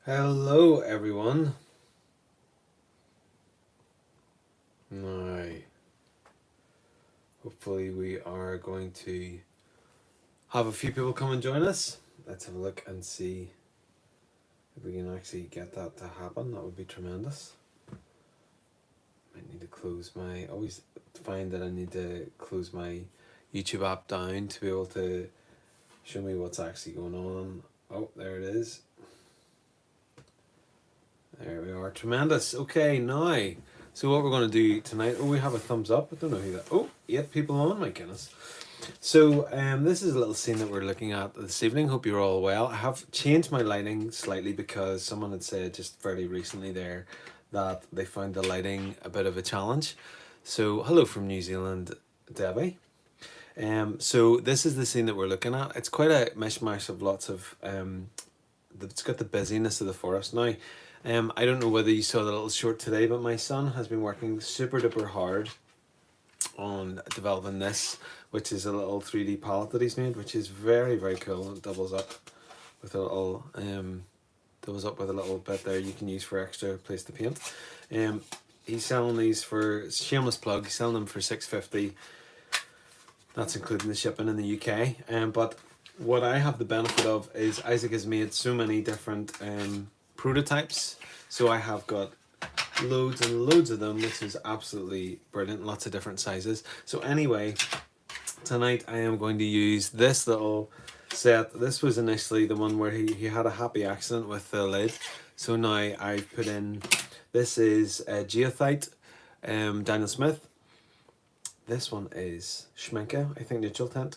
Hello everyone. Now, hopefully we are going to have a few people come and join us. Let's have a look and see if we can actually get that to happen. That would be tremendous. Might need to close my, always find that I need to close my YouTube app down to be able to show me what's actually going on. Oh, there it is. There we are. Tremendous. Okay, now. So what we're going to do tonight, we have a thumbs up. I don't know who that, 8 people on, my goodness. So this is a little scene that we're looking at this evening. Hope you're all well. I have changed my lighting slightly because someone had said just fairly recently there that they found the lighting a bit of a challenge. So hello from New Zealand, Debbie. So this is the scene that we're looking at. It's quite a mishmash of lots of it's got the busyness of the forest now. I don't know whether you saw the little short today, but my son has been working super duper hard on developing this, which is a little 3D palette that he's made, which is very, very cool. It doubles up with a little bit there you can use for extra place to paint. He's selling these for, shameless plug, he's selling them for $6.50. That's including the shipping in the UK. But what I have the benefit of is Isaac has made so many different prototypes. So I have got loads and loads of them, which is absolutely brilliant. Lots of different sizes. So anyway, tonight I am going to use this little set. This was initially the one where he had a happy accident with the lid. So now I've put in, this is Geothite, Daniel Smith. This one is Schminke, I think neutral tint.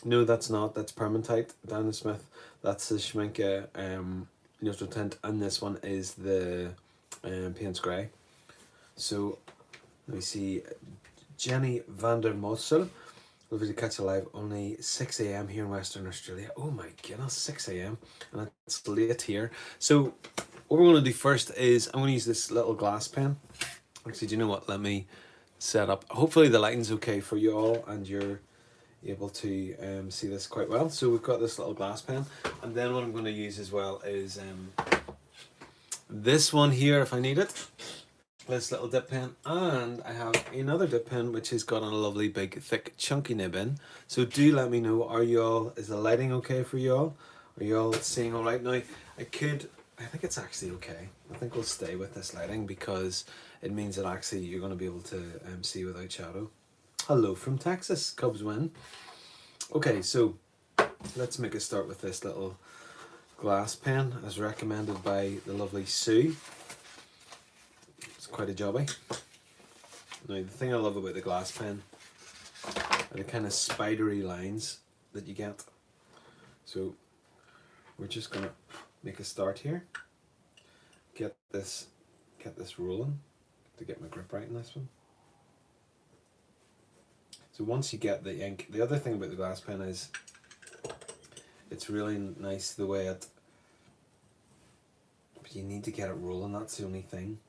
No, that's not. That's Permantite, Daniel Smith. That's the Schminke neutral tint, and this one is the Payne's Grey. So let me see. Jenny van der Mossel. Lovely to catch you live. Only 6 a.m. here in Western Australia. Oh my goodness, 6 a.m. and it's late here. So what we're going to do first is I'm going to use this little glass pen. Actually, do you know what? Let me set up. Hopefully the lighting's okay for you all and you're able to see this quite well. So we've got this little glass pen, and then what I'm going to use as well is this one here if I need it, this little dip pen, and I have another dip pen which has got a lovely big thick chunky nib in. So do let me know, are you all, is the lighting okay for you all? Are you all seeing all right? Now I think it's actually okay. I think we'll stay with this lighting because it means that actually you're going to be able to see without shadow. Hello from Texas, Cubs win. Okay, so let's make a start with this little glass pen as recommended by the lovely Sue. It's quite a jobby. Now the thing I love about the glass pen are the kind of spidery lines that you get. So we're just gonna make a start here. Get this rolling to get my grip right in this one. So once you get the ink, the other thing about the glass pen is it's really nice the way it, but you need to get it rolling, that's the only thing.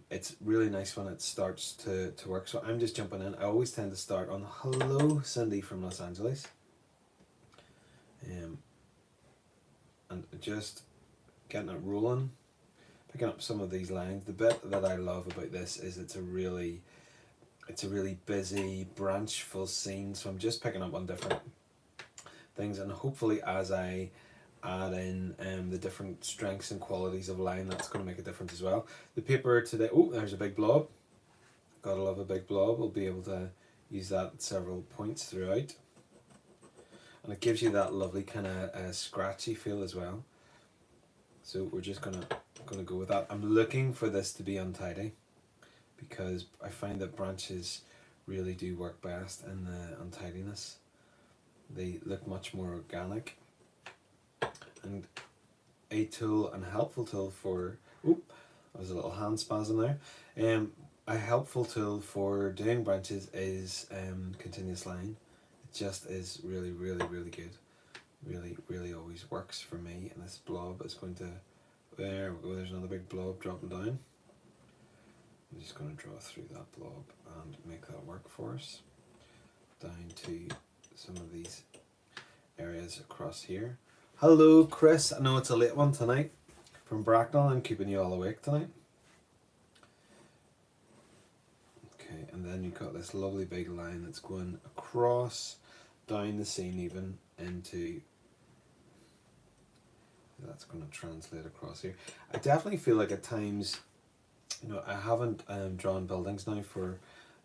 It's really nice when it starts to work. So I'm just jumping in. I always tend to start on hello Cindy from Los Angeles. And just getting it rolling, picking up some of these lines. The bit that I love about this is it's a really busy, branchful scene, so I'm just picking up on different things, and hopefully as I add in the different strengths and qualities of line, that's going to make a difference as well. The paper today, oh, there's a big blob. Gotta love a big blob. We'll be able to use that at several points throughout. And it gives you that lovely kind of scratchy feel as well. So we're just gonna go with that. I'm looking for this to be untidy, because I find that branches really do work best in the untidiness. They look much more organic. And a tool and a helpful tool for, that was a little hand spasm there. A helpful tool for doing branches is continuous line. It just is really, really, really good. Really, really always works for me. And this blob is going to, there we go, there's another big blob dropping down. I'm just going to draw through that blob and make that work for us. Down to some of these areas across here. Hello, Chris. I know it's a late one tonight from Bracknell. I'm keeping you all awake tonight. Okay, and then you've got this lovely big line that's going across, down the scene even, into... That's going to translate across here. I definitely feel like at times, you know, I haven't drawn buildings now for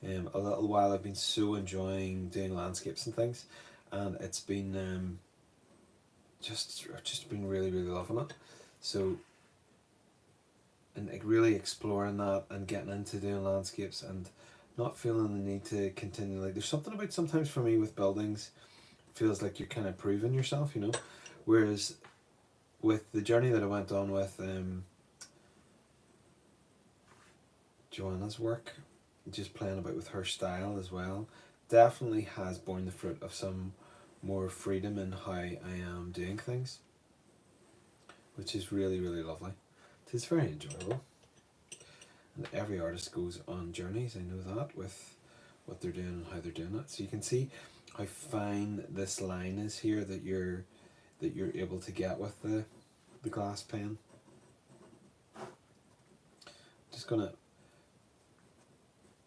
a little while. I've been so enjoying doing landscapes and things, and it's been just been really loving it. So, and like really exploring that and getting into doing landscapes and not feeling the need to continually. There's something about sometimes for me with buildings, it feels like you're kind of proving yourself, you know, whereas with the journey that I went on with Joanna's work, just playing about with her style as well, definitely has borne the fruit of some more freedom in how I am doing things, which is really lovely. It is very enjoyable, and every artist goes on journeys. I know that with what they're doing and how they're doing it. So you can see how fine this line is here that you're able to get with the glass pen. Just gonna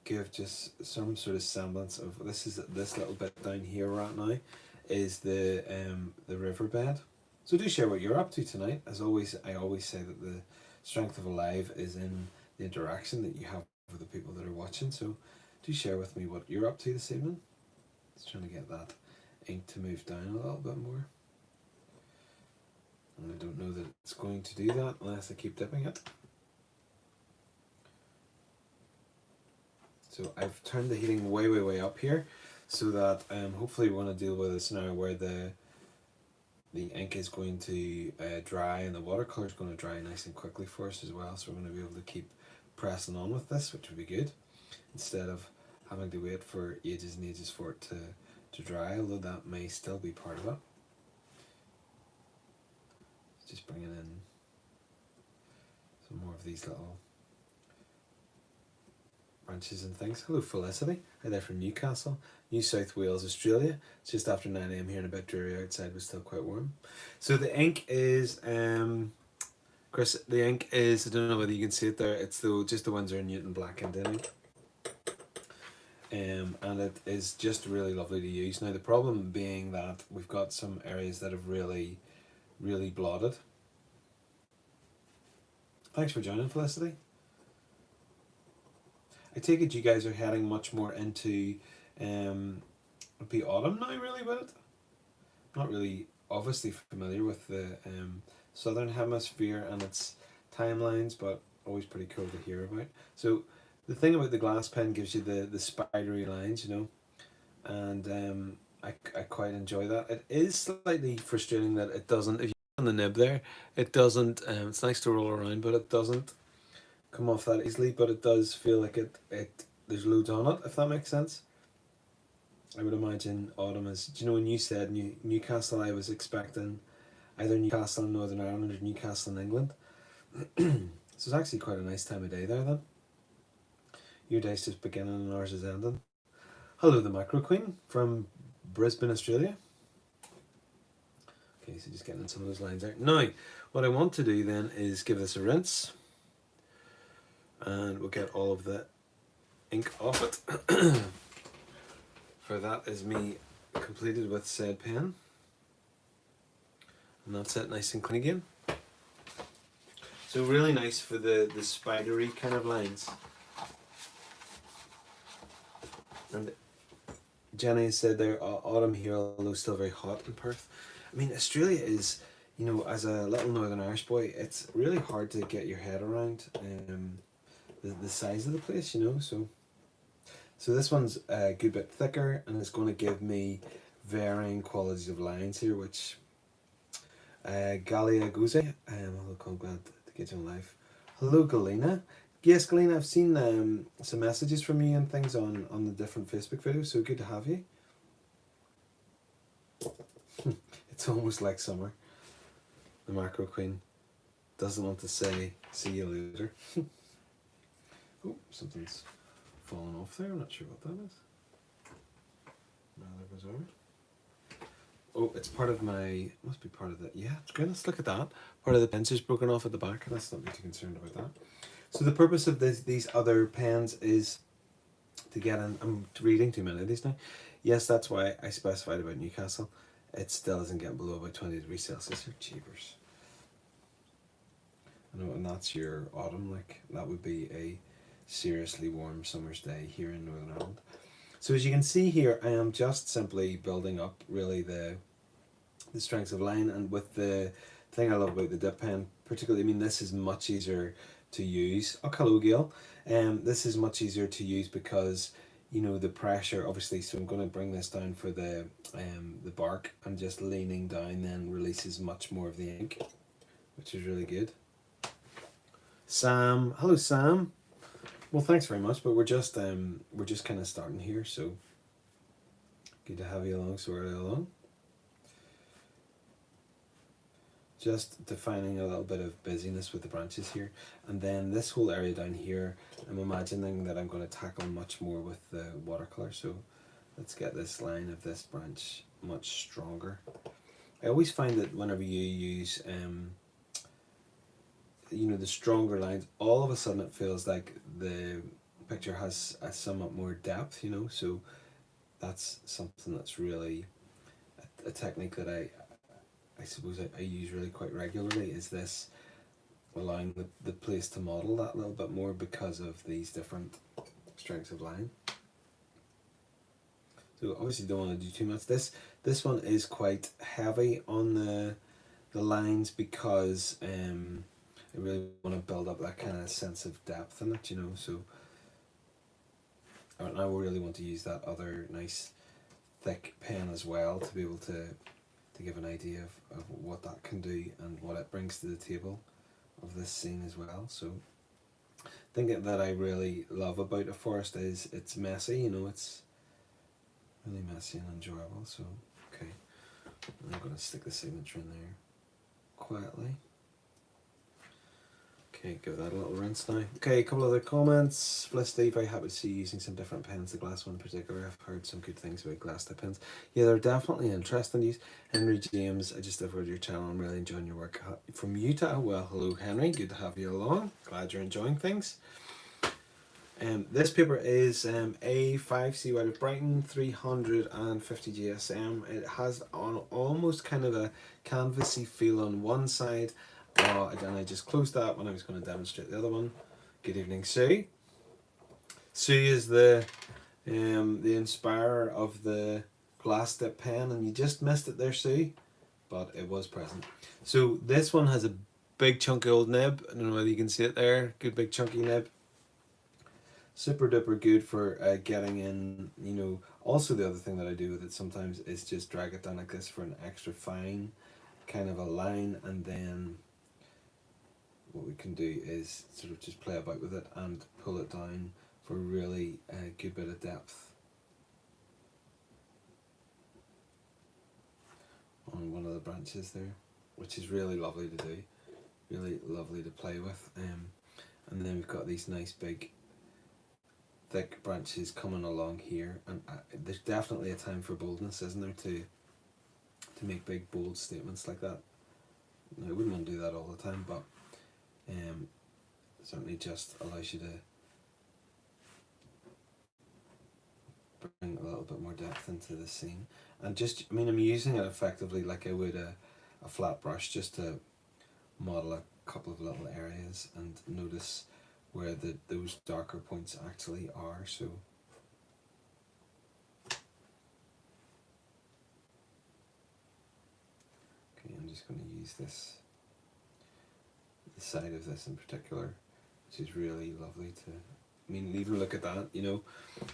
give just some sort of semblance of this little bit down here right now is the riverbed. So do share what you're up to tonight. As always, I always say that the strength of a live is in the interaction that you have with the people that are watching. So do share with me what you're up to this evening. Just trying to get that ink to move down a little bit more. And I don't know that it's going to do that unless I keep dipping it. So I've turned the heating way up here, so that hopefully we're going to deal with a scenario where the ink is going to dry and the watercolor is going to dry nice and quickly for us as well. So we're going to be able to keep pressing on with this, which would be good, instead of having to wait for ages and ages for it to dry, although that may still be part of it. Just bringing in some more of these little branches and things. Hello Felicity, hi there from Newcastle, New South Wales, Australia. It's just after 9 AM here and a bit dreary outside, but still quite warm. So the ink is, Chris, the ink is, I don't know whether you can see it there, it's just the Winsor & Newton black and ink. And it is just really lovely to use. Now the problem being that we've got some areas that have really blotted. Thanks for joining, Felicity. I take it you guys are heading much more into it'd be autumn now really with it. Not really obviously familiar with the southern hemisphere and its timelines, but always pretty cool to hear about. So the thing about the glass pen gives you the spidery lines, you know, and I quite enjoy that. It is slightly frustrating that it doesn't, if you on the nib there, it doesn't, it's nice to roll around, but it doesn't come off that easily, but it does feel like it there's loads on it, if that makes sense. I would imagine autumn is, do you know when you said Newcastle, I was expecting either Newcastle in Northern Ireland or Newcastle in England. So it's actually quite a nice time of day there then. Your day's just beginning and ours is ending. Hello the Macro Queen from Brisbane, Australia. Okay, so just getting in some of those lines there. Now, what I want to do then is give this a rinse, and we'll get all of the ink off it. For that is me completed with said pen, and that's it, nice and clean again. So really nice for the spidery kind of lines. And Jenny said there, autumn here, although still very hot in Perth. I mean, Australia is, you know, as a little Northern Irish boy, it's really hard to get your head around the size of the place, you know. So this one's a good bit thicker, and it's going to give me varying qualities of lines here, which Galia Guze, hello, I'm glad to get you on live. Hello Galena. Yes, Galena, I've seen some messages from you and things on the different Facebook videos, so good to have you. It's almost like summer. The Macro Queen doesn't want to say see you later. Oh, something's fallen off there, I'm not sure what that is. Rather bizarre. oh, it's part of my, must be part of the, yeah, goodness, look at that. Part of the pens is broken off at the back. Let's not be too concerned about that. So the purpose of these other pens is to get in, I'm reading too many of these now. Yes, that's why I specified about Newcastle. It still isn't getting below about 20 degrees Celsius. Or cheapers. I know, and that's your autumn, like, that would be a seriously warm summer's day here in Northern Ireland. So as you can see here, I am just simply building up really the strengths of line, and with the thing I love about the dip pen, particularly, I mean, this is much easier to use. Oh, hello, Gail. This is much easier to use because, you know, the pressure, obviously, so I'm going to bring this down for the bark, and just leaning down then releases much more of the ink, which is really good. Sam, hello Sam. Well, thanks very much, but we're just kind of starting here, so good to have you along so early along. Just defining a little bit of busyness with the branches here, and then this whole area down here, I'm imagining that I'm going to tackle much more with the watercolor. So let's get this line of this branch much stronger. I always find that whenever you use you know, the stronger lines, all of a sudden it feels like the picture has a somewhat more depth, you know. So that's something that's really a technique that I suppose I use really quite regularly, is this allowing the place to model that a little bit more because of these different strengths of line. So obviously don't want to do too much. This one is quite heavy on the lines because I really want to build up that kind of sense of depth in it, you know. So and I really want to use that other nice thick pen as well to be able to give an idea of what that can do and what it brings to the table of this scene as well. So the thing that I really love about a forest is it's messy, you know, it's really messy and enjoyable. So okay, I'm going to stick the signature in there quietly. Okay, give that a little rinse now. Okay, a couple other comments. Felicity, very happy to see you using some different pens. The glass one in particular, I've heard some good things about glass tip pens. Yeah, they're definitely interesting to use. Henry James, I just overheard your channel. I'm really enjoying your work. From Utah, well, hello Henry, good to have you along. Glad you're enjoying things. This paper is A5C White of Brighton, 350 GSM. It has almost kind of a canvassy feel on one side. And I just closed that when I was going to demonstrate the other one. Good evening, Sue. Sue is the inspirer of the glass dip pen, and you just missed it there, Sue, but it was present. So this one has a big chunky old nib. I don't know whether you can see it there. Good big chunky nib. Super duper good for getting in, you know. Also the other thing that I do with it sometimes is just drag it down like this for an extra fine kind of a line, and then what we can do is sort of just play about with it and pull it down for a really good bit of depth on one of the branches there, which is really lovely to do, really lovely to play with. And then we've got these nice big thick branches coming along here, and there's definitely a time for boldness, isn't there, to make big bold statements like that. Now, I wouldn't want to do that all the time, but certainly just allows you to bring a little bit more depth into the scene. And just, I mean, I'm using it effectively like I would a flat brush, just to model a couple of little areas and notice where those darker points actually are. So okay, I'm just going to use the side of this in particular, which is really lovely to, I mean, even look at that, you know.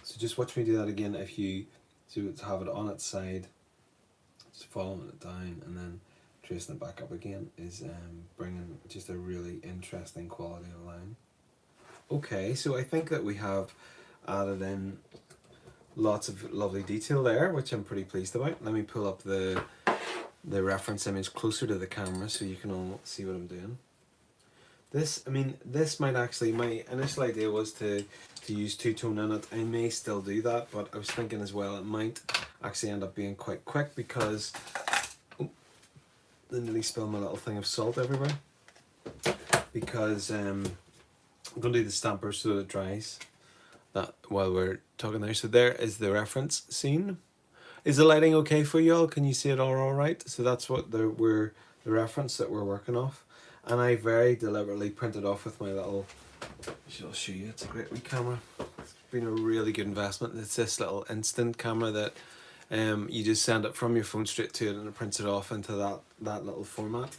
So just watch me do that again. If you to have it on its side, just following it down and then tracing it back up again is bringing just a really interesting quality of line. Okay, so I think that we have added in lots of lovely detail there, which I'm pretty pleased about. Let me pull up the reference image closer to the camera so you can all see what I'm doing. This, I mean, this might actually, my initial idea was to use two-tone in it. I may still do that, but I was thinking as well it might actually end up being quite quick because I nearly spilled my little thing of salt everywhere. Because I'm going to do the stamper so that it dries. That while we're talking there. So there is the reference scene. Is the lighting okay for you all? Can you see it all right? So that's what the reference that we're working off. And I very deliberately printed off with my little, I'll show you, it's a great wee camera. It's been a really good investment. It's this little instant camera that you just send it from your phone straight to it and it prints it off into that little format.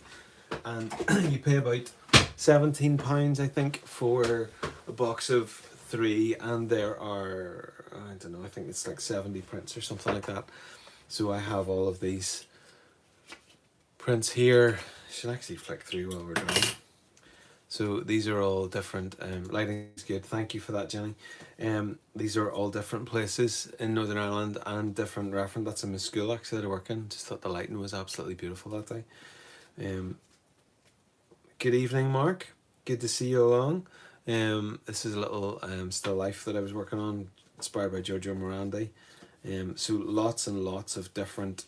And you pay about £17 I think for a box of 3, and there are, I don't know, I think it's like 70 prints or something like that. So I have all of these prints here. I should actually flick through while we're drawing. So these are all different, lighting is good, thank you for that, Jenny. These are all different places in Northern Ireland and different reference. That's in my school actually that I work in. Just thought the lighting was absolutely beautiful that day. Good evening, Mark. Good to see you along. This is a little still life that I was working on, inspired by Giorgio Morandi. So lots and lots of different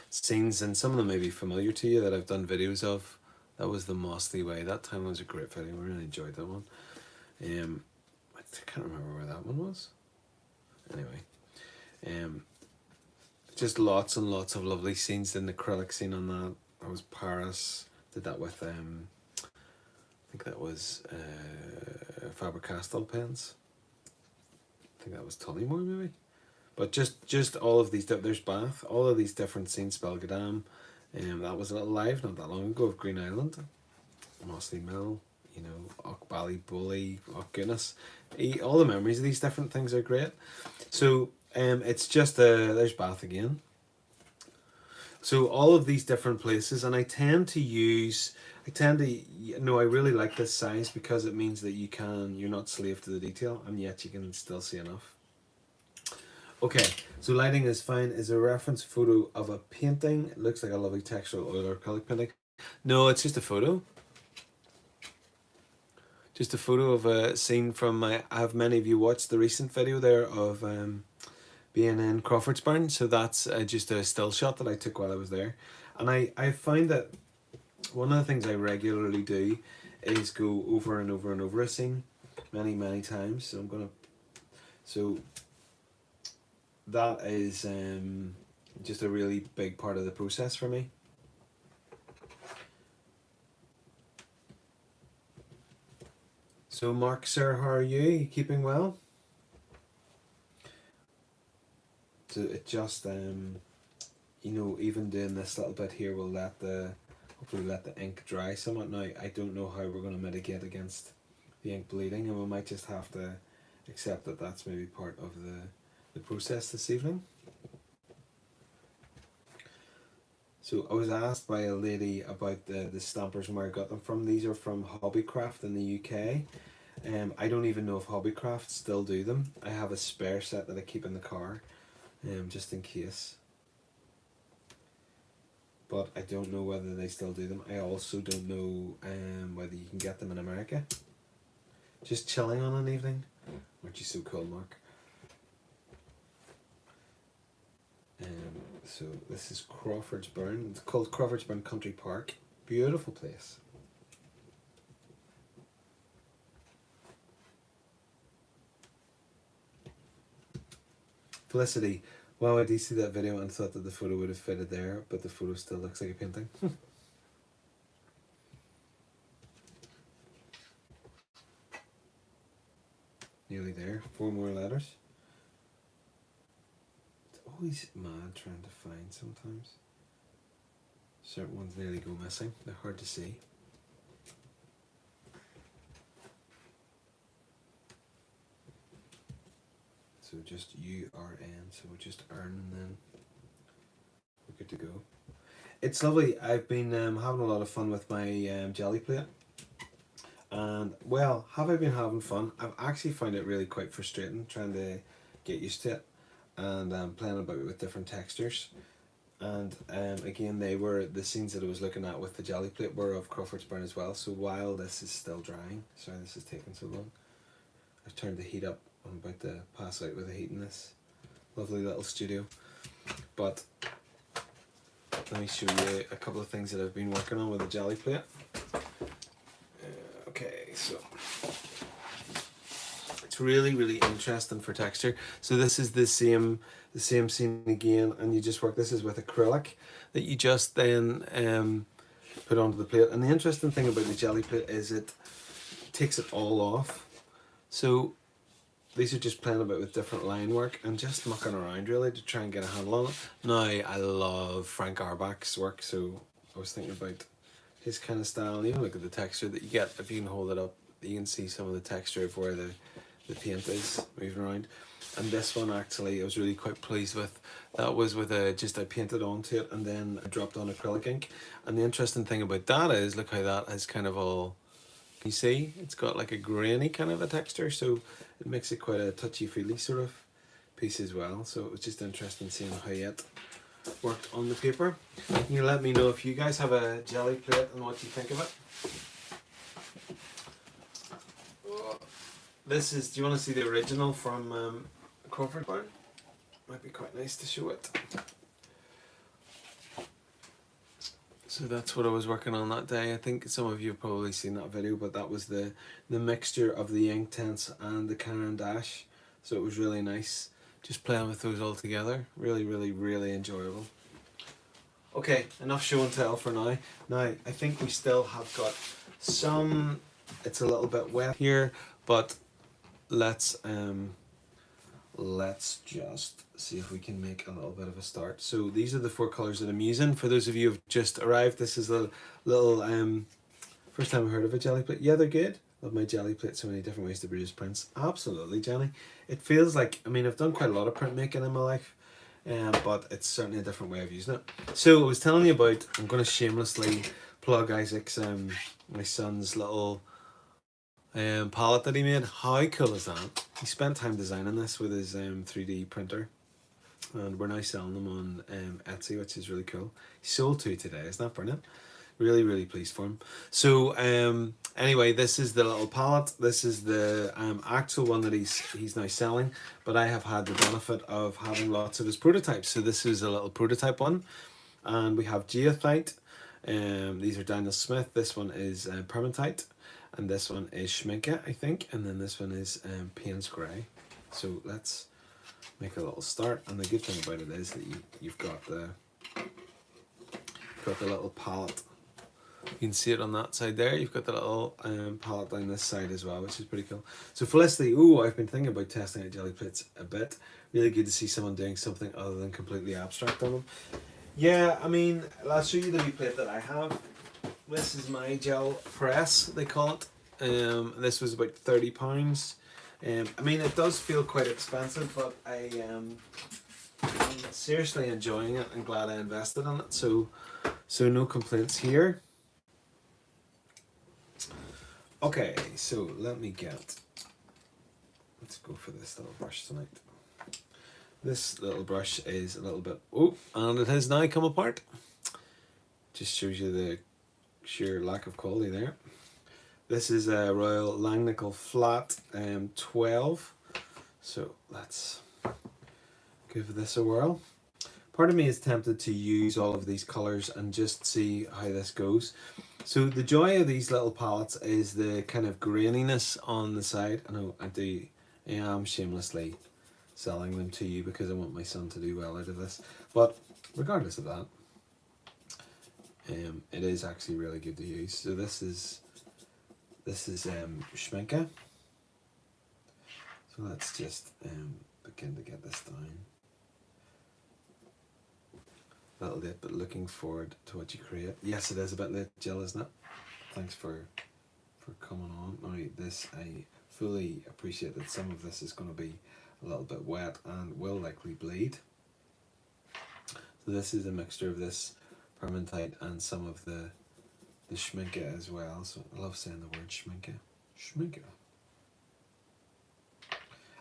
scenes, and some of them may be familiar to you that I've done videos of. That was the Mossley Way. That time was a great video. I really enjoyed that one. I can't remember where that one was. Anyway, just lots and lots of lovely scenes. Did an acrylic scene on that. That was Paris. Did that with I think that was Faber-Castell pens. I think that was Tullymore maybe. But just all of these, there's Bath, all of these different scenes, Spelgadam. That was a little live not that long ago of Green Island, Mossley Mill, you know, Och Ballybully, Och Goodness. All the memories of these different things are great. So it's just there's Bath again. So all of these different places, and I really like this size because it means that you're not slave to the detail, and yet you can still see enough. Okay, so lighting is fine. Is a reference photo of a painting. It looks like a lovely textural oil or acrylic painting. No, it's just a photo. Just a photo of a scene from have many of you watched the recent video there of being in Crawfordsburn? So that's just a still shot that I took while I was there. And I find that one of the things I regularly do is go over and over and over a scene many times. So that is just a really big part of the process for me. So Mark, sir, how are you? You keeping well? So it just you know, even doing this little bit here will hopefully let the ink dry somewhat. Now I don't know how we're going to mitigate against the ink bleeding, and we might just have to accept that that's maybe part of the process this evening. So I was asked by a lady about the stampers and where I got them from. These are from Hobbycraft in the UK. I don't even know if Hobbycraft still do them. I have a spare set that I keep in the car, just in case. But I don't know whether they still do them. I also don't know whether you can get them in America. Just chilling on an evening. Aren't you so cool, Mark? So this is Crawfordsburn. It's called Crawfordsburn Country Park. Beautiful place. Felicity. Wow, I did see that video and thought that the photo would have fitted there, but the photo still looks like a painting. Nearly there. 4 more letters. It's always mad trying to find sometimes. Certain ones nearly go missing. They're hard to see. So just URN, so we'll just earn and then we're good to go. It's lovely. I've been having a lot of fun with my jelly plate. And, well, have I been having fun? I've actually found it really quite frustrating trying to get used to it and playing about with different textures. And again, the scenes that I was looking at with the jelly plate were of Crawfordsburn as well. So while this is still drying, sorry this is taking so long, I've turned the heat up. I'm about to pass out with the heat in this lovely little studio. But let me show you a couple of things that I've been working on with the jelly plate. Okay, so it's really interesting for texture. So this is the same scene again, and you just work. This is with acrylic that you just then put onto the plate. And the interesting thing about the jelly plate is it takes it all off. So these are just playing about with different line work and just mucking around really to try and get a handle on it. Now I love Frank Arbach's work, so I was thinking about his kind of style. And even look at the texture that you get. If you can hold it up, you can see some of the texture of where the paint is moving around. And this one actually I was really quite pleased with. That was with I painted onto it and then I dropped on acrylic ink. And the interesting thing about that is, look how that is kind of all, you see, it's got like a grainy kind of a texture, so it makes it quite a touchy-feely sort of piece as well. So it was just interesting seeing how it worked on the paper. Can you let me know if you guys have a jelly plate and what you think of it? This is, do you want to see the original from Crawfordsburn? Might be quite nice to show it. So that's what I was working on that day. I think some of you have probably seen that video, but that was the mixture of the ink tints and the Caran d'Ache. So it was really nice just playing with those all together. Really enjoyable. Okay, enough show and tell for now. Now, I think we still have got some, it's a little bit wet here, but let's just see if we can make a little bit of a start. So these are the 4 colours that I'm using. For those of you who've just arrived, this is a little first time I heard of a jelly plate. Yeah, they're good. Love my jelly plate. So many different ways to produce prints. Absolutely, Jenny. It feels like, I mean, I've done quite a lot of printmaking in my life, but it's certainly a different way of using it. So I was telling you about, I'm going to shamelessly plug Isaac's, my son's little palette that he made. How cool is that? He spent time designing this with his 3D printer, and we're now selling them on Etsy, which is really cool. He sold 2 today. Isn't that brilliant? Really pleased for him. So anyway, this is the little palette. This is the actual one that he's now selling, but I have had the benefit of having lots of his prototypes. So this is a little prototype one, and we have geothite. These are Daniel Smith. This one is permatite, and this one is Schminke, I think, and then this one is Payne's Grey. So let's make a little start. And the good thing about it is that you've got the little palette. You can see it on that side there. You've got the little palette down this side as well, which is pretty cool. So Felicity, I've been thinking about testing out jelly plates a bit. Really good to see someone doing something other than completely abstract on them. Yeah, I mean, I'll show you the wee plate that I have. This is my gel press, they call it. This was about £30. I mean, it does feel quite expensive, but I'm seriously enjoying it and glad I invested in it. So no complaints here. Okay, so let's go for this little brush tonight. This little brush is a little bit, and it has now come apart. Just shows you the sheer lack of quality there. This is a Royal Langnickel Flat 12. So let's give this a whirl. Part of me is tempted to use all of these colours and just see how this goes. So the joy of these little palettes is the kind of graininess on the side. I know I am shamelessly selling them to you because I want my son to do well out of this. But regardless of that, it is actually really good to use. So this is Schminke. So let's just begin to get this down. Little late, but looking forward to what you create. Yes, it is a bit late, Jill, isn't it? Thanks for coming on. Now, this, I fully appreciate that some of this is going to be a little bit wet and will likely bleed. So this is a mixture of this permatite and some of the Schminke as well. So I love saying the word Schminke. Schminke.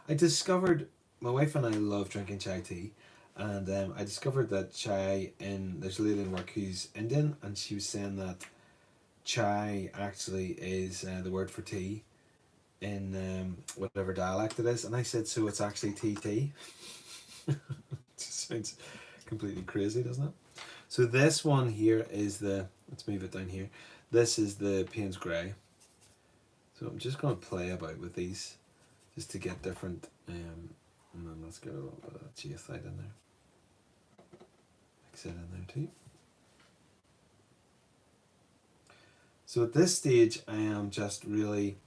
I discovered, my wife and I love drinking chai tea. And I discovered that chai, there's a lady in work who's Indian, and she was saying that chai actually is the word for tea in whatever dialect it is. And I said, so it's actually tea. It just sounds completely crazy, doesn't it? So this one here is the, let's move it down here. This is the Payne's Grey. So I'm just going to play about with these just to get different, and then let's get a little bit of geothite in there. Mix it in there too. So at this stage I am just really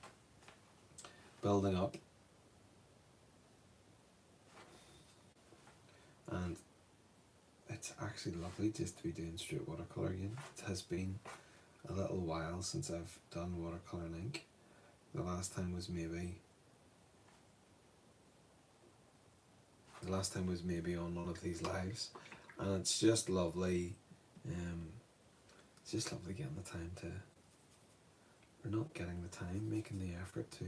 building up, and it's actually lovely just to be doing straight watercolour again. It has been a little while since I've done watercolour and ink. The last time was maybe on one of these lives, and it's just lovely. It's just lovely getting the time to. We're not getting the time, making the effort to.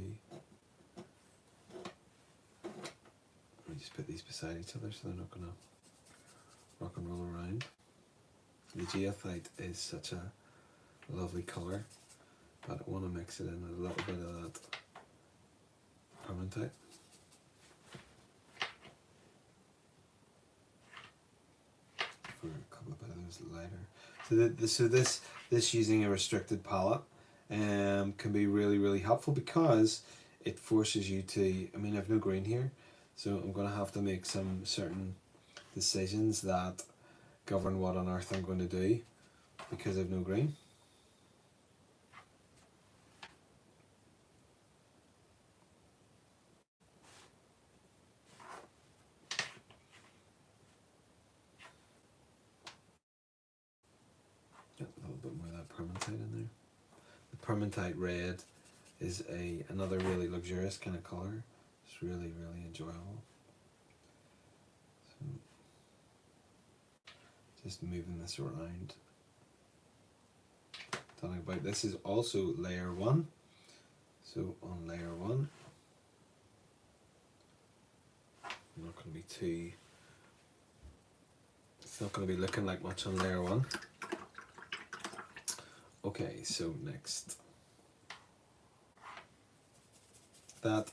We just put these beside each other so they're not gonna rock and roll around. The geothite is such a lovely colour, but I want to mix it in with a little bit of that permanentite. For a couple of bit of those lighter. So this using a restricted palette can be really helpful, because it forces you to, I mean, I've no green here, so I'm going to have to make some certain decisions that govern what on earth I'm going to do because I've no green. Get a little bit more of that permantite in there. The permantite red is another really luxurious kind of colour. It's really enjoyable. So just moving this around. Talking about this is also layer 1. So on layer 1, I'm not going to be too. It's not going to be looking like much on layer 1. Okay, so next. That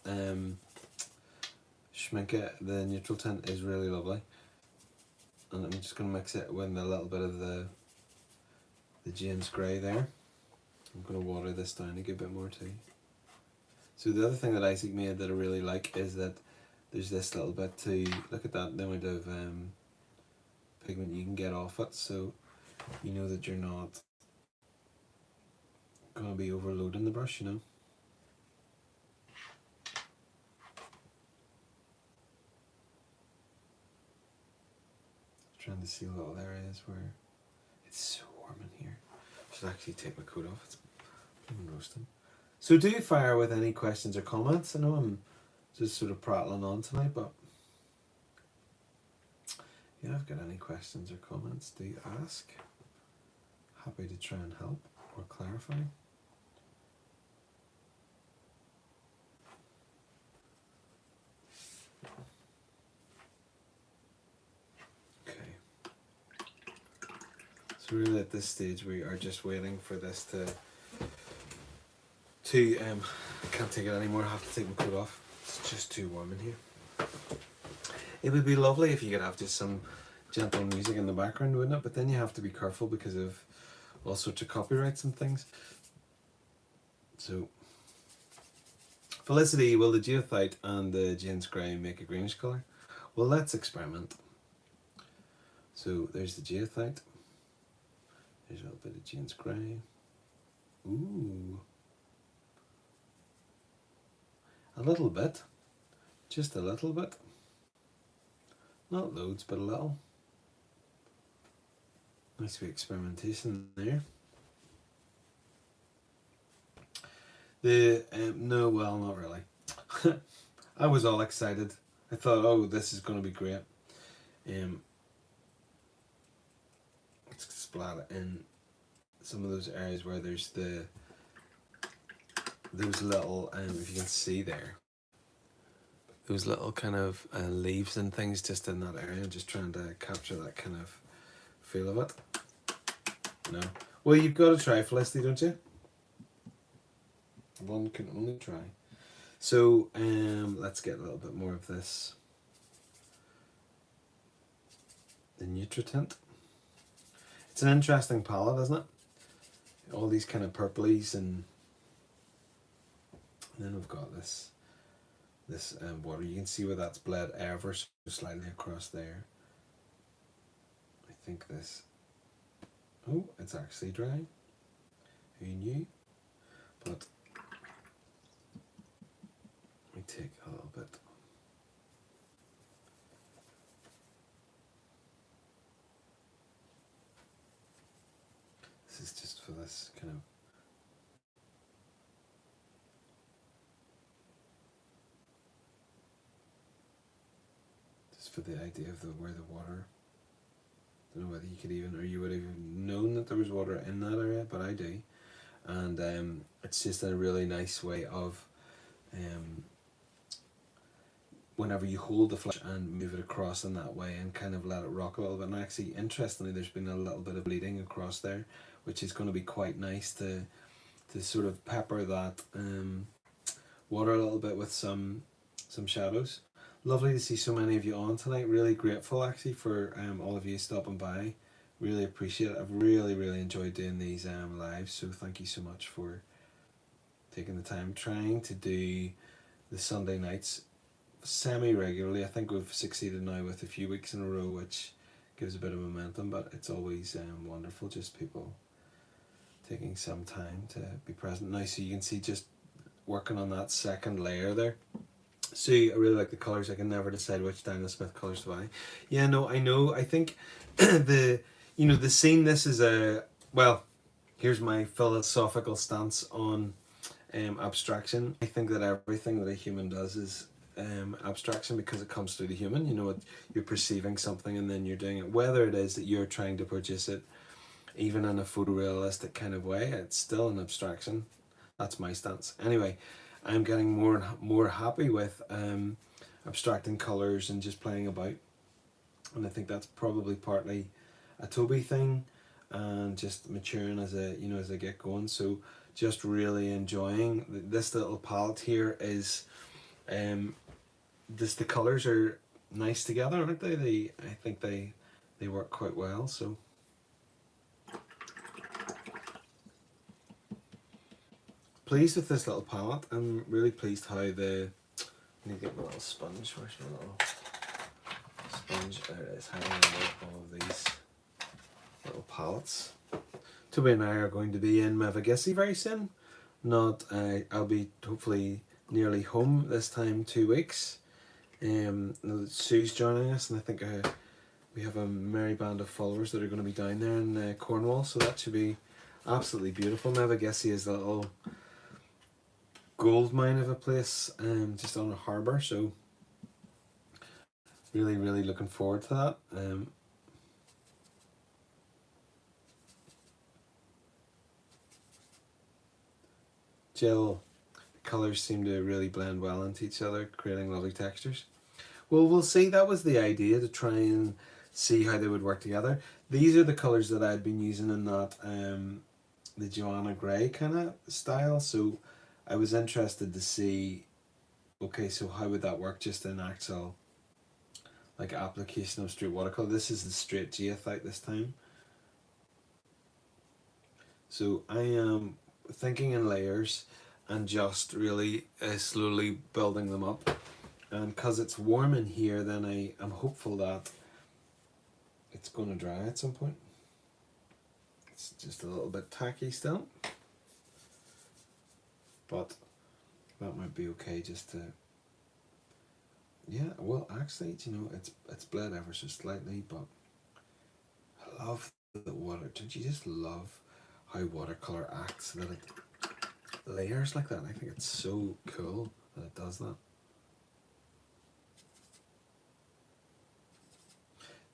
Schminke, the neutral tint, is really lovely, and I'm just going to mix it with a little bit of the Jane's Grey there. I'm going to water this down a good bit more too. So the other thing that Isaac made that I really like is that there's this little bit to, look at that, the amount of pigment you can get off it, so you know that you're not going to be overloading the brush, you know. Trying to see little areas where it's so warm in here. I should actually take my coat off, it's even roasting. So do fire with any questions or comments. I know I'm just sort of prattling on tonight, but if you have got any questions or comments, do ask. Happy to try and help or clarify. So really at this stage we are just waiting for this to I can't take it anymore, I have to take my coat off. It's just too warm in here. It would be lovely if you could have just some gentle music in the background, wouldn't it? But then you have to be careful because of all sorts of copyrights and things. So Felicity, will the geothite and the Jane's Grey make a greenish colour? Well, let's experiment. So there's the geothite. There's a little bit of Jane's Grey. Ooh. A little bit. Just a little bit. Not loads, but a little. Nice wee experimentation there. No, well, not really. I was all excited. I thought, oh, this is going to be great. Let's splat it in some of those areas where there's those little, if you can see there, those little kind of leaves and things just in that area, just trying to capture that kind of feel of it. No. Well, you've got to try, Felicity, don't you? One can only try. So let's get a little bit more of this. The Nutritint. It's an interesting palette, isn't it? All these kind of purplies, and then we've got this water. You can see where that's bled ever so slightly across there. I think this. Oh, it's actually dry. Who knew? But let me take a little bit. This is just for this kind of. Just for the idea of where the water. I don't know whether you could even, or you would have even known that there was water in that area, but I do. And it's just a really nice way of whenever you hold the flash and move it across in that way and kind of let it rock a little bit. And actually, interestingly, there's been a little bit of bleeding across there, which is going to be quite nice to sort of pepper that water a little bit with some shadows. Lovely to see so many of you on tonight. Really grateful actually for all of you stopping by. Really appreciate it. I've really enjoyed doing these lives, so thank you so much for taking the time. Trying to do the Sunday nights semi-regularly. I think we've succeeded now with a few weeks in a row, which gives a bit of momentum, but it's always wonderful, just people taking some time to be present. Now, so you can see just working on that second layer there. See, I really like the colours. I can never decide which Daniel Smith colours to buy. Yeah, no, I know. I think the scene, this is well, here's my philosophical stance on abstraction. I think that everything that a human does is abstraction because it comes through the human. You know, you're perceiving something and then you're doing it. Whether it is that you're trying to produce it even in a photorealistic kind of way, it's still an abstraction. That's my stance. Anyway, I'm getting more and more happy with abstracting colours and just playing about, and I think that's probably partly a Toby thing and just maturing as I get going. So just really enjoying this little palette here. Is the colours are nice together, aren't they? I think they work quite well. So pleased with this little palette. I'm really pleased how I need to get my little sponge. Where's my little sponge? There it is, hanging on all of these little palettes. Toby and I are going to be in Mavagissi very soon. I'll be hopefully nearly home this time, 2 weeks. Sue's joining us, and I think we have a merry band of followers that are going to be down there in Cornwall, so that should be absolutely beautiful. Mavagissi is a little gold mine of a place, just on a harbour, so really looking forward to that. Jill, the colours seem to really blend well into each other, creating lovely textures. Well, we'll see. That was the idea, to try and see how they would work together. These are the colours that I'd been using in that the Joanna Gray kind of style, so I was interested to see, okay, so how would that work just in actual like application of straight watercolor. This is the straight geothite this time. So I am thinking in layers and just really slowly building them up. And because it's warm in here, then I'm hopeful that it's going to dry at some point. It's just a little bit tacky still, but that might be okay just to, yeah, well actually, you know, it's bled ever so slightly, but I love the water. Don't you just love how watercolor acts, that it layers like that? I think it's so cool that it does that.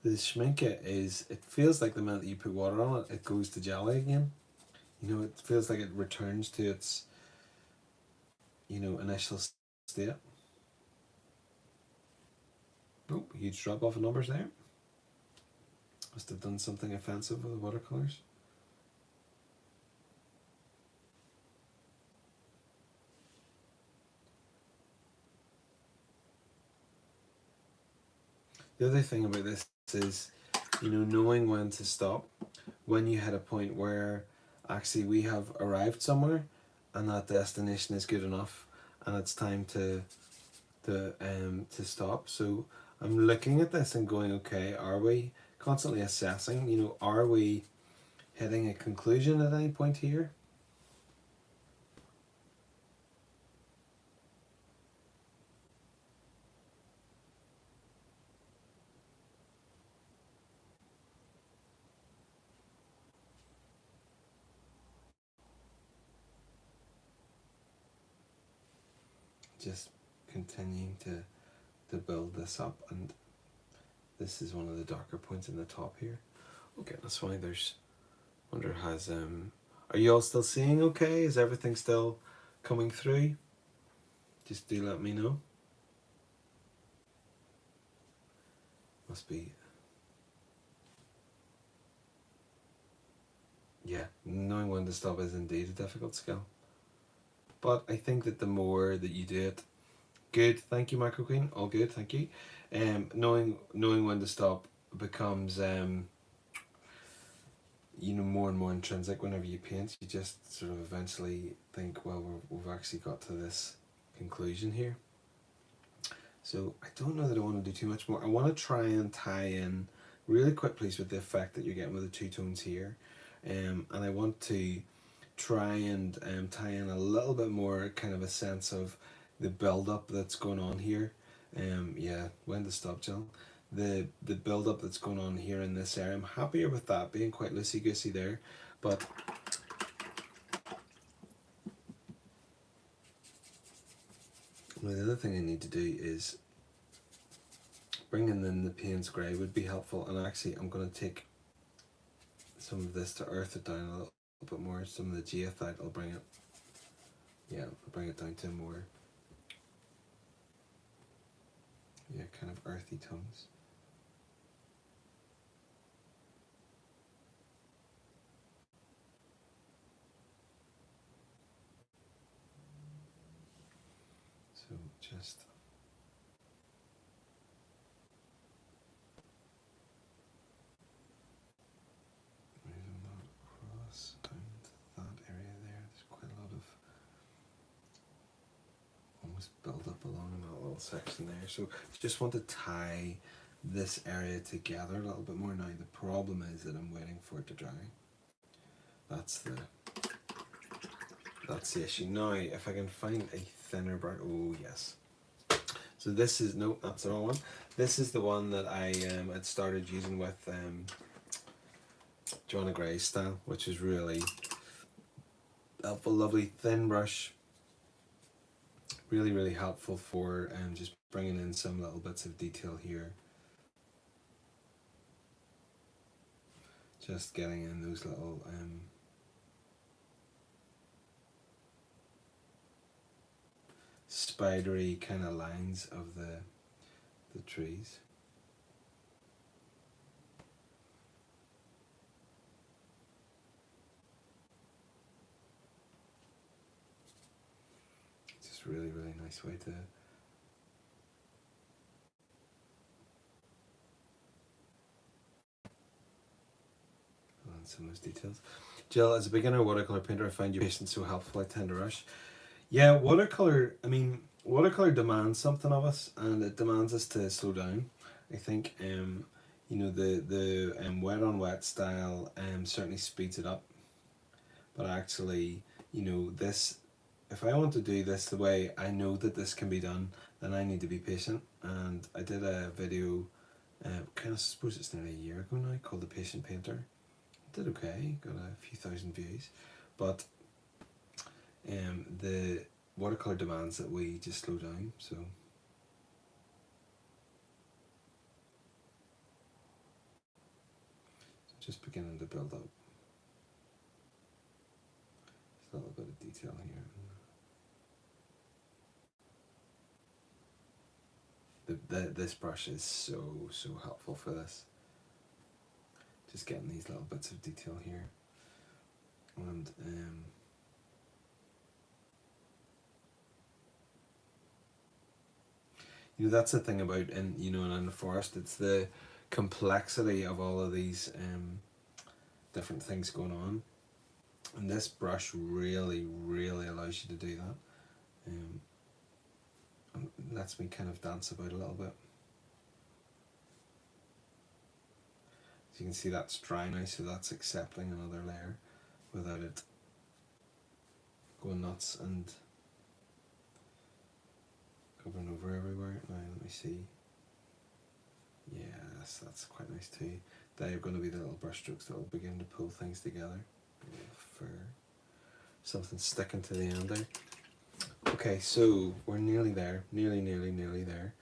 The schminke is, it feels like the minute you put water on it, it goes to jelly again. You know, it feels like it returns to its, you know, initial state. Oh, huge drop off of numbers there. Must have done something offensive with the watercolors. The other thing about this is, you know, knowing when to stop. when you hit a point where actually we have arrived somewhere and that destination is good enough and it's time to stop. So I'm looking at this and going, okay, are we constantly assessing, are we hitting a conclusion at any point here? Just continuing to build this up, and this is one of the darker points in the top here. Okay, that's why there's, wonder has are you all still seeing okay? Is everything still coming through? Just do let me know. Must be, yeah, knowing when to stop is indeed a difficult skill. But I think that the more that you do it, good, thank you, Micro Queen, all good, thank you. Knowing when to stop becomes more and more intrinsic whenever you paint. You just sort of eventually think, well, we've actually got to this conclusion here. So I don't know that I want to do too much more. I want to try and tie in really quick, please, with the effect that you're getting with the two tones here. And I want to try and tie in a little bit more kind of a sense of the build up that's going on here. Yeah, when to stop, Jill. The build up that's going on here in this area. I'm happier with that being quite loosey goosey there, but the other thing I need to do is bringing in the Payne's grey would be helpful, and actually I'm going to take some of this to earth it down a little bit more. Some of the geothite, I'll bring it, yeah, I'll bring it down to more, yeah, kind of earthy tones. So just moving that across down to that area there. There's quite a lot of almost build up along in that little section there. So just want to tie this area together a little bit more. Now the problem is that I'm waiting for it to dry. That's the issue. Now if I can find a thinner brush, oh yes. So this is, no, that's the wrong one. This is the one that I had started using with Joanna Gray's style, which is really helpful, lovely thin brush. Really, really helpful for just bringing in some little bits of detail here. Just getting in those little spidery kind of lines of the trees. Just really, really nice way to learn some of those details. Jill, as a beginner watercolor painter, I find your patience so helpful. I tend to rush. Yeah, watercolor, I mean, watercolor demands something of us, and it demands us to slow down. I think the wet on wet style certainly speeds it up, but actually, this, if I want to do this the way I know that this can be done, then I need to be patient. And I did a video, kind of, suppose it's nearly a year ago now, called The Patient Painter. It did okay, got a few thousand views, but the watercolor demands that we just slow down. So just beginning to build up just a little bit of detail here. This brush is so helpful for this. Just getting these little bits of detail here, and that's the thing about in the forest. It's the complexity of all of these different things going on. And this brush really, really allows you to do that. And lets me kind of dance about a little bit. So you can see that's dry now, so that's accepting another layer without it going nuts and covering over everywhere. Now let me see. Yes, that's quite nice too. They're going to be the little brush strokes that will begin to pull things together for something sticking to the end there. Okay, so we're nearly there, nearly there.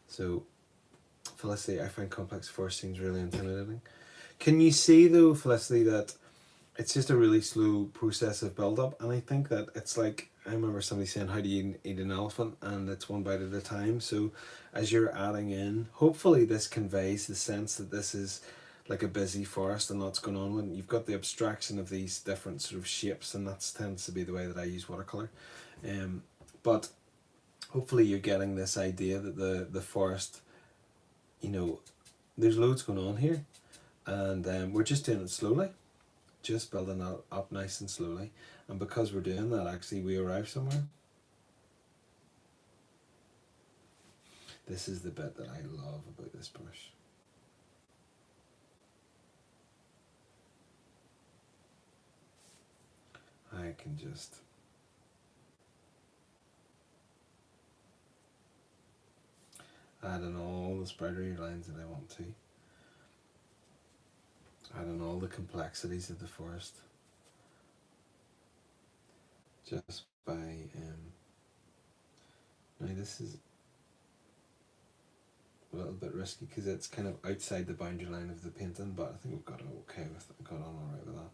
So Felicity, I find complex forest scenes really intimidating. Can you see though, Felicity, that it's just a really slow process of build up? And I think that it's like, I remember somebody saying, how do you eat an elephant? And it's one bite at a time. So as you're adding in, hopefully this conveys the sense that this is like a busy forest and lots going on. When you've got the abstraction of these different sort of shapes, and that tends to be the way that I use watercolor. But hopefully you're getting this idea that the forest, you know, there's loads going on here, and we're just doing it slowly, just building it up nice and slowly. And because we're doing that, actually we arrive somewhere. This is the bit that I love about this brush. I can just add in all the spidery lines that I want to. Add in all the complexities of the forest. Just by, now this is a little bit risky because it's kind of outside the boundary line of the painting, but I think we've got it okay with it, got on alright with that.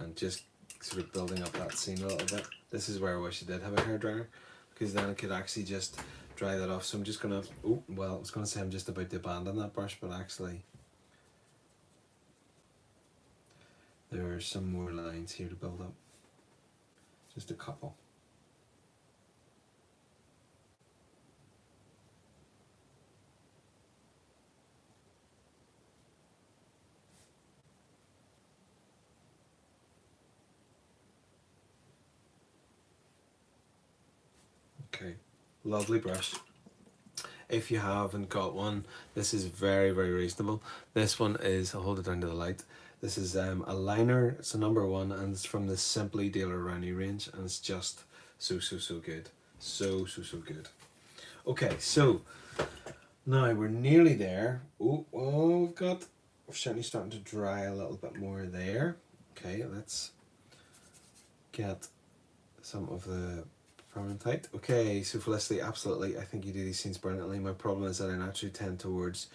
And just sort of building up that scene a little bit. This is where I wish I did have a hairdryer, because then I could actually just dry that off. So I'm just gonna, oh, well, I was gonna say I'm just about to abandon that brush, but actually there are some more lines here to build up. Just a couple. Okay, lovely brush. If you haven't got one, this is very, very reasonable. This one is, I'll hold it down to the light. This is a liner, it's a #1, and it's from the Simply Dealer Rowney range, and it's just so good. So good. Okay, so now we're nearly there. Oh, we're certainly starting to dry a little bit more there. Okay, let's get some of the permanentite. Okay, so Felicity, absolutely, I think you do these scenes brilliantly. My problem is that I naturally tend towards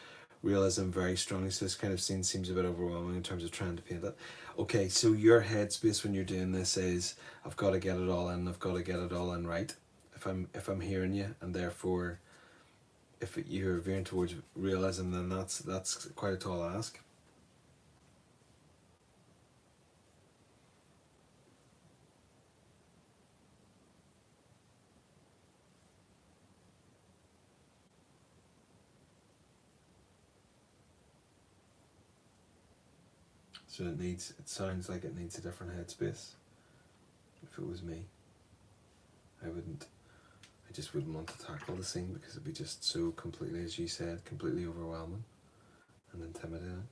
realism very strongly, so this kind of scene seems a bit overwhelming in terms of trying to paint it. Okay, so your headspace when you're doing this is, I've got to get it all in, I've got to get it all in right, if I'm hearing you, and therefore if you're veering towards realism, then that's quite a tall ask. So it sounds like it needs a different headspace. If it was me, I just wouldn't want to tackle the scene because it'd be just so completely, as you said, completely overwhelming and intimidating.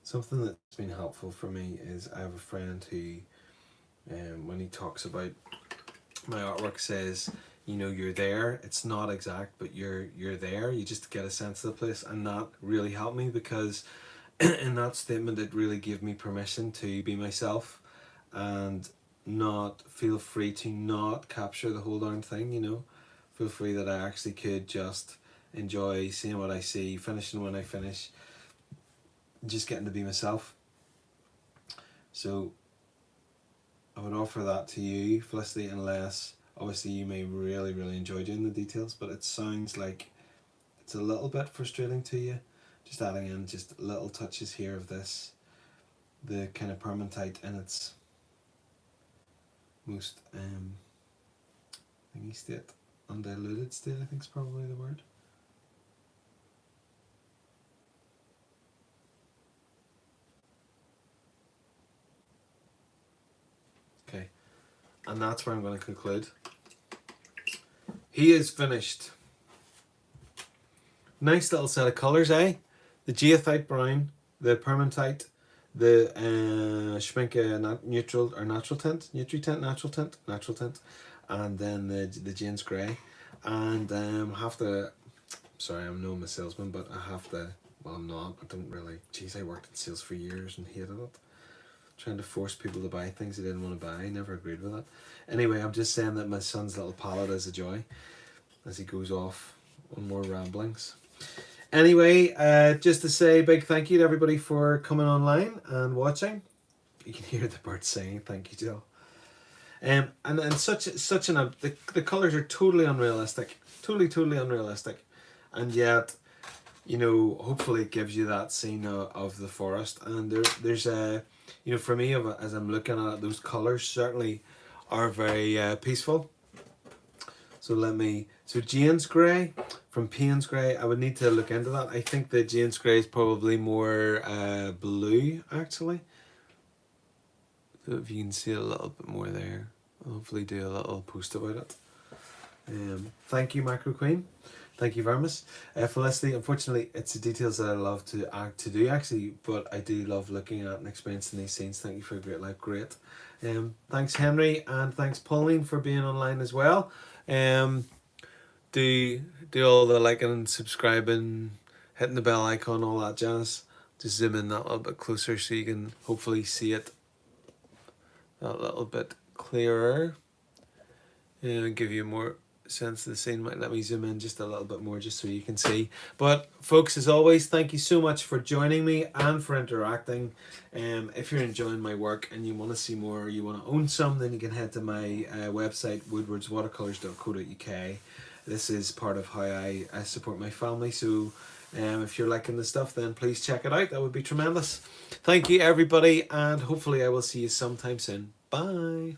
Something that's been helpful for me is I have a friend who, when he talks about my artwork, says, you know, you're there, it's not exact, but you're there, you just get a sense of the place. And that really helped me because in that statement it really gave me permission to be myself and not feel free to not capture the whole darn thing, you know. Feel free that I actually could just enjoy seeing what I see, finishing when I finish, just getting to be myself. So I would offer that to you, Felicity, unless obviously you may really, really enjoy doing the details, but it sounds like it's a little bit frustrating to you. Just adding in just little touches here of this, the kind of permantite in its most thingy state, undiluted state, I think is probably the word. Okay, and that's where I'm going to conclude. He is finished. Nice little set of colours, eh? The geothite brown, the permantite, the Schminke neutral or natural tint, natural tint, and then the Jane's grey. And have to, sorry, I'm no salesman, but I have to. Well, I'm not. I don't really. Geez, I worked in sales for years and hated it. Trying to force people to buy things they didn't want to buy. I never agreed with that. Anyway, I'm just saying that my son's little palette is a joy as he goes off on more ramblings. Anyway, just to say a big thank you to everybody for coming online and watching. You can hear the birds singing. Thank you, Jill. And such an the colors are totally unrealistic, totally unrealistic, and yet, you know, hopefully it gives you that scene of the forest. And there's a, you know, for me, as I'm looking at it, those colors certainly are very peaceful. So Jane's grey from Payne's grey, I would need to look into that. I think that Jane's grey is probably more blue, actually. So if you can see a little bit more there, I'll hopefully do a little post about it. Thank you, Macro Queen. Thank you very much. Felicity, unfortunately, it's the details that I love to do, actually, but I do love looking at and experiencing these scenes. Thank you for a great life. Great. Thanks, Henry, and thanks, Pauline, for being online as well. Do all the liking and subscribing, hitting the bell icon, all that jazz. Just zoom in that little bit closer so you can hopefully see it a little bit clearer and give you more sense of the scene. Might let me zoom in just a little bit more just so you can see. But folks, as always, thank you so much for joining me and for interacting. If you're enjoying my work and you want to see more, or you want to own some, then you can head to my website, woodwardswatercolors.co.uk. This is part of how I support my family, so if you're liking the stuff, then please check it out. That would be tremendous. Thank you, everybody, and hopefully I will see you sometime soon. Bye.